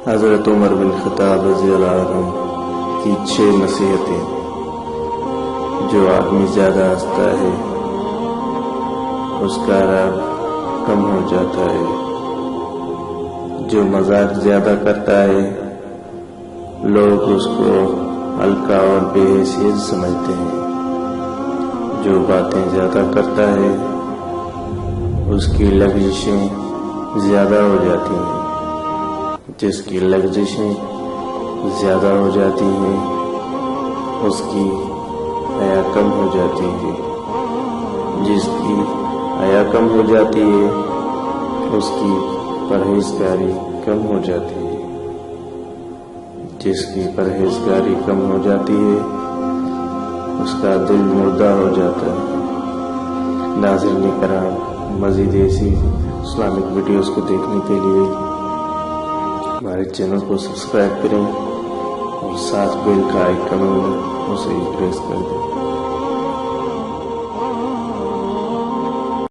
حضرت عمر بن خطاب رضی اللہ عنہ کی 6 نصیحتیں۔ جو آدمی زیادہ ہنستا ہے اس کا رب کم ہو جاتا ہے، جو مذاق زیادہ کرتا ہے لوگ اس کو ہلکا اور بے حیثیت سمجھتے ہیں، جو باتیں زیادہ کرتا ہے اس کی لغزشیں زیادہ ہو جاتی ہیں، جس کی لغزشیں زیادہ ہو جاتی ہیں اس کی حیا کم ہو جاتی ہے، جس کی حیا کم ہو جاتی ہے اس کی پرہیزگاری کم ہو جاتی ہے، جس کی پرہیزگاری کم ہو جاتی ہے اس کا دل مردہ ہو جاتا ہے۔ ناظرین کرام، مزید ایسی اسلامک ویڈیوز کو دیکھنے کے لیے ہمارے چینل کو سبسکرائب کریں اور ساتھ بیل کا آئیکن ہے اسے پریس کر دیں۔